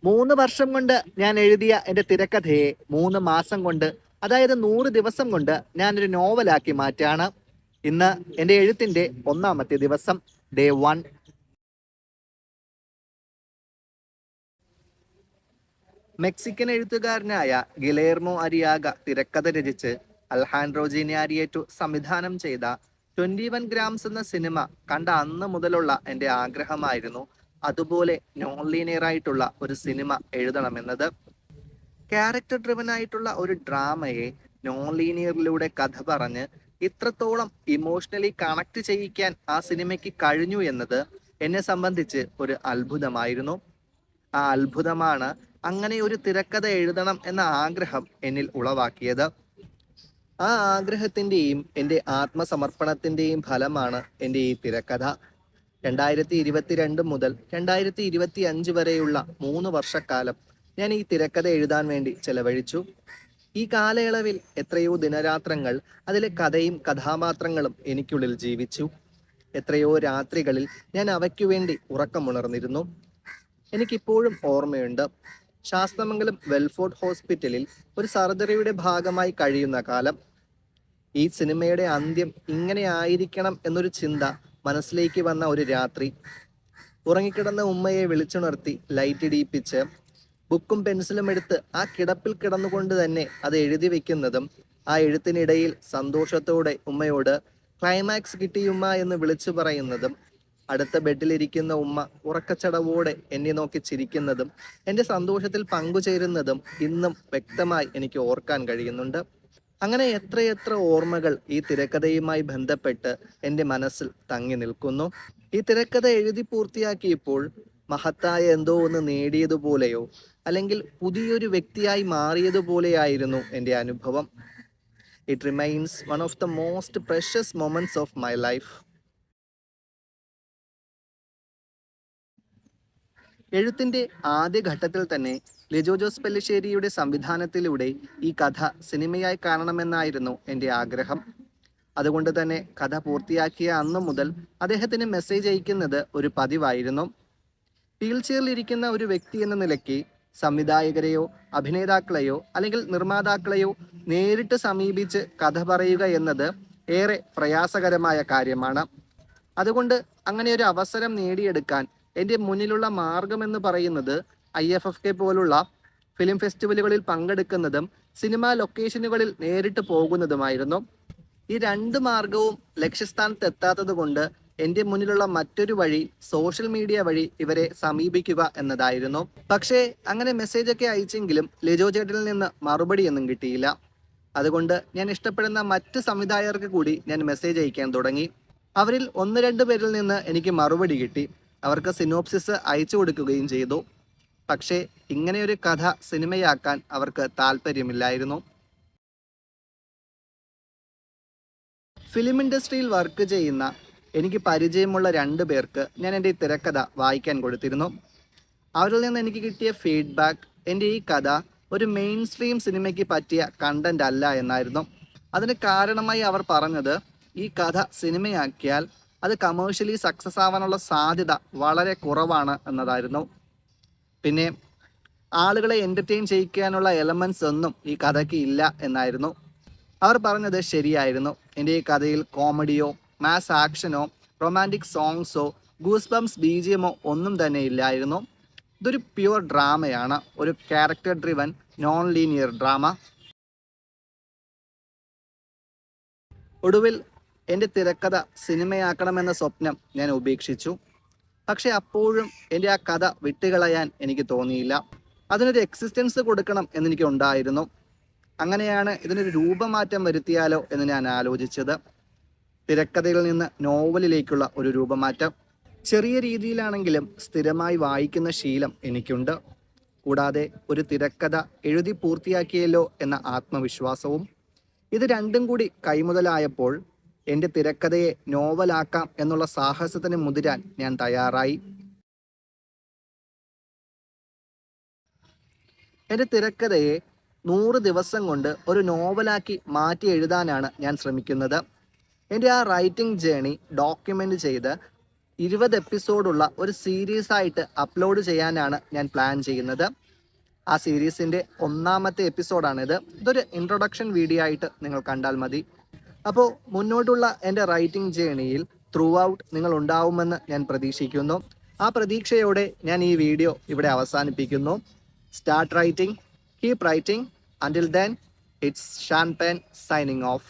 3 വർഷം കൊണ്ട് ഞാൻ എഴുതിയ എൻ്റെ തിരക്കഥയെ 3 മാസം കൊണ്ട്, അതായത് 100 ദിവസം കൊണ്ട് ഞാനൊരു നോവലാക്കി മാറ്റാണ്. ഇന്ന് എൻ്റെ എഴുത്തിൻ്റെ 1-ാമത്തെ ദിവസം, ഡേ 1. മെക്സിക്കൻ എഴുത്തുകാരനായ ഗിലേർമോ അരിയാഗ തിരക്കഥ രചിച്ച് അൽഹാൻഡ്രോ ജിനാരിയേറ്റു സംവിധാനം ചെയ്ത 21 ഗ്രാംസ് എന്ന സിനിമ കണ്ട അന്ന് മുതലുള്ള എൻ്റെ ആഗ്രഹമായിരുന്നു അതുപോലെ നോൺ ലീനിയർ ആയിട്ടുള്ള ഒരു സിനിമ എഴുതണമെന്നത്. ക്യാരക്ടർ ഡ്രിവൻ ആയിട്ടുള്ള ഒരു ഡ്രാമയെ നോൺ ലീനിയറിലൂടെ കഥ പറഞ്ഞ് ഇത്രത്തോളം ഇമോഷണലി കണക്ട് ചെയ്യിക്കാൻ ആ സിനിമയ്ക്ക് കഴിഞ്ഞു എന്നത് എന്നെ സംബന്ധിച്ച് ഒരു അത്ഭുതമായിരുന്നു. ആ അത്ഭുതമാണ് അങ്ങനെ ഒരു തിരക്കഥ എഴുതണം എന്ന ആഗ്രഹം എന്നിൽ ഉളവാക്കിയത്. ആ ആഗ്രഹത്തിൻ്റെയും എൻ്റെ ആത്മസമർപ്പണത്തിൻ്റെയും ഫലമാണ് എൻ്റെ ഈ തിരക്കഥ. 2022 മുതൽ 2025 വരെയുള്ള 3 വർഷക്കാലം ഞാൻ ഈ തിരക്കഥ എഴുതാൻ വേണ്ടി ചെലവഴിച്ചു. ഈ കാലയളവിൽ എത്രയോ ദിനരാത്രങ്ങൾ അതിലെ കഥയും കഥാപാത്രങ്ങളും എനിക്കുള്ളിൽ ജീവിച്ചു. എത്രയോ രാത്രികളിൽ ഞാൻ അവയ്ക്കു വേണ്ടി ഉറക്കമുണർന്നിരുന്നു. എനിക്കിപ്പോഴും ഓർമ്മയുണ്ട്, ശാസ്തമംഗലം വെൽഫോർട്ട് ഹോസ്പിറ്റലിൽ ഒരു സർജറിയുടെ ഭാഗമായി കഴിയുന്ന കാലം. ഈ സിനിമയുടെ അന്ത്യം ഇങ്ങനെ ആയിരിക്കണം എന്നൊരു ചിന്ത മനസ്സിലേക്ക് വന്ന ഒരു രാത്രി. ഉറങ്ങിക്കിടന്ന ഉമ്മയെ വിളിച്ചുണർത്തി ലൈറ്റ് ഇടിയിപ്പിച്ച് ബുക്കും പെൻസിലും എടുത്ത് ആ കിടപ്പിൽ കിടന്നുകൊണ്ട് തന്നെ അത് എഴുതി വെക്കുന്നതും, ആ എഴുത്തിനിടയിൽ സന്തോഷത്തോടെ ഉമ്മയോട് ക്ലൈമാക്സ് കിട്ടിയുമ്മ എന്ന് വിളിച്ചു പറയുന്നതും, അടുത്ത ബെഡിലിരിക്കുന്ന ഉമ്മ ഉറക്കച്ചടവോടെ എന്നെ നോക്കി ചിരിക്കുന്നതും എൻ്റെ സന്തോഷത്തിൽ പങ്കുചേരുന്നതും ഇന്നും വ്യക്തമായി എനിക്ക് ഓർക്കാൻ കഴിയുന്നുണ്ട്. അങ്ങനെ എത്രയെത്ര ഓർമ്മകൾ ഈ തിരക്കഥയുമായി ബന്ധപ്പെട്ട് എൻ്റെ മനസ്സിൽ തങ്ങി നിൽക്കുന്നു. ഈ തിരക്കഥ എഴുതി പൂർത്തിയാക്കിയപ്പോൾ മഹത്തായ എന്തോ ഒന്ന് നേടിയതുപോലെയോ അല്ലെങ്കിൽ പുതിയൊരു വ്യക്തിയായി മാറിയതുപോലെയായിരുന്നു എൻ്റെ അനുഭവം. It remains one of the most precious moments of my life. എഴുത്തിൻ്റെ ആദ്യ ഘട്ടത്തിൽ തന്നെ ലിജോ ജോസ് പെല്ലിശ്ശേരിയുടെ സംവിധാനത്തിലൂടെ ഈ കഥ സിനിമയായി കാണണമെന്നായിരുന്നു എൻ്റെ ആഗ്രഹം. അതുകൊണ്ട് തന്നെ കഥ പൂർത്തിയാക്കിയ അന്നു മുതൽ അദ്ദേഹത്തിന് മെസ്സേജ് അയക്കുന്നത് ഒരു പതിവായിരുന്നു. വീൽ ചെയറിലിരിക്കുന്ന ഒരു വ്യക്തി എന്ന നിലയ്ക്ക് സംവിധായകരെയോ അഭിനേതാക്കളെയോ അല്ലെങ്കിൽ നിർമ്മാതാക്കളെയോ നേരിട്ട് സമീപിച്ച് കഥ പറയുക എന്നത് ഏറെ പ്രയാസകരമായ കാര്യമാണ്. അതുകൊണ്ട് അങ്ങനെ ഒരു അവസരം നേടിയെടുക്കാൻ എൻ്റെ മുന്നിലുള്ള മാർഗമെന്ന് പറയുന്നത് IFFK പോലുള്ള ഫിലിം ഫെസ്റ്റിവലുകളിൽ പങ്കെടുക്കുന്നതും സിനിമാ ലൊക്കേഷനുകളിൽ നേരിട്ട് പോകുന്നതുമായിരുന്നു. ഈ 2 മാർഗവും ലക്ഷ്യസ്ഥാനത്ത് എത്താത്തത് കൊണ്ട് എൻ്റെ മുന്നിലുള്ള മറ്റൊരു വഴി സോഷ്യൽ മീഡിയ വഴി ഇവരെ സമീപിക്കുക എന്നതായിരുന്നു. പക്ഷേ അങ്ങനെ മെസ്സേജൊക്കെ അയച്ചെങ്കിലും ലിജോ ചേട്ടനിൽ നിന്ന് മറുപടിയൊന്നും കിട്ടിയില്ല. അതുകൊണ്ട് ഞാൻ ഇഷ്ടപ്പെടുന്ന മറ്റ് സംവിധായകർക്ക് കൂടി ഞാൻ മെസ്സേജ് അയക്കാൻ തുടങ്ങി. അവരിൽ 1-2 പേരിൽ നിന്ന് എനിക്ക് മറുപടി കിട്ടി. അവർക്ക് സിനോപ്സിസ് അയച്ചു കൊടുക്കുകയും ചെയ്തു. പക്ഷേ ഇങ്ങനെയൊരു കഥ സിനിമയാക്കാൻ അവർക്ക് താല്പര്യമില്ലായിരുന്നു. ഫിലിം ഇൻഡസ്ട്രിയിൽ വർക്ക് ചെയ്യുന്ന എനിക്ക് പരിചയമുള്ള 2 പേർക്ക് ഞാൻ എൻ്റെ ഈ തിരക്കഥ വായിക്കാൻ കൊടുത്തിരുന്നു. അവരിൽ നിന്ന് എനിക്ക് കിട്ടിയ ഫീഡ്ബാക്ക് എൻ്റെ ഈ കഥ ഒരു മെയിൻ സ്ട്രീം സിനിമയ്ക്ക് പറ്റിയ കണ്ടന്റ് അല്ല എന്നായിരുന്നു. അതിന് കാരണമായി അവർ പറഞ്ഞത് ഈ കഥ സിനിമയാക്കിയാൽ അത് കമേഴ്ഷ്യലി സക്സസ് ആവാനുള്ള സാധ്യത വളരെ കുറവാണ് എന്നതായിരുന്നു. പിന്നെ ആളുകളെ എൻ്റർടൈൻ ചെയ്യിക്കാനുള്ള എലമെൻറ്റ്സ് ഒന്നും ഈ കഥയ്ക്ക് ഇല്ല എന്നായിരുന്നു. അവർ പറഞ്ഞത് ശരിയായിരുന്നു. എൻ്റെ ഈ കഥയിൽ കോമഡിയോ മാസ് ആക്ഷനോ റൊമാൻറ്റിക് സോങ്സോ ഗൂസ് ബംസ് BGM ഒന്നും തന്നെ ഇല്ലായിരുന്നു. ഇതൊരു പ്യുവർ ഡ്രാമയാണ്, ഒരു character driven non linear drama. ഒടുവിൽ എൻ്റെ തിരക്കഥ സിനിമയാക്കണമെന്ന സ്വപ്നം ഞാൻ ഉപേക്ഷിച്ചു. പക്ഷെ അപ്പോഴും എൻ്റെ ആ കഥ വിട്ടുകളയാൻ എനിക്ക് തോന്നിയില്ല. അതിനൊരു എക്സിസ്റ്റൻസ് കൊടുക്കണം എന്നെനിക്ക് ഉണ്ടായിരുന്നു. അങ്ങനെയാണ് ഇതിനൊരു രൂപമാറ്റം വരുത്തിയാലോ എന്ന് ഞാൻ ആലോചിച്ചത്. തിരക്കഥയിൽ നിന്ന് നോവലിലേക്കുള്ള ഒരു രൂപമാറ്റം. ചെറിയ രീതിയിലാണെങ്കിലും സ്ഥിരമായി വായിക്കുന്ന ശീലം എനിക്കുണ്ട്. കൂടാതെ ഒരു തിരക്കഥ എഴുതി പൂർത്തിയാക്കിയല്ലോ എന്ന ആത്മവിശ്വാസവും. ഇത് രണ്ടും കൂടി കൈമുതലായപ്പോൾ എൻ്റെ തിരക്കഥയെ നോവലാക്കാം എന്നുള്ള സാഹസത്തിന് മുതിരാൻ ഞാൻ തയ്യാറായി. എൻ്റെ തിരക്കഥയെ 100 ദിവസം കൊണ്ട് ഒരു നോവലാക്കി മാറ്റി എഴുതാനാണ് ഞാൻ ശ്രമിക്കുന്നത്. എൻ്റെ ആ റൈറ്റിംഗ് ജേണി ഡോക്യുമെൻ്റ് ചെയ്ത് 20 എപ്പിസോഡുള്ള ഒരു സീരീസ് ആയിട്ട് അപ്ലോഡ് ചെയ്യാനാണ് ഞാൻ പ്ലാൻ ചെയ്യുന്നത്. ആ സീരീസിൻ്റെ ഒന്നാമത്തെ എപ്പിസോഡാണിത്. ഇതൊരു ഇൻട്രൊഡക്ഷൻ വീഡിയോ ആയിട്ട് നിങ്ങൾ കണ്ടാൽ മതി. അപ്പോൾ മുന്നോട്ടുള്ള എൻ്റെ റൈറ്റിംഗ് ജേണിയിൽ ത്രൂ ഔട്ട് നിങ്ങൾ ഉണ്ടാവുമെന്ന് ഞാൻ പ്രതീക്ഷിക്കുന്നു. ആ പ്രതീക്ഷയോടെ ഞാൻ ഈ വീഡിയോ ഇവിടെ അവസാനിപ്പിക്കുന്നു. Start writing, keep writing. Until then, it's Shan pen signing of.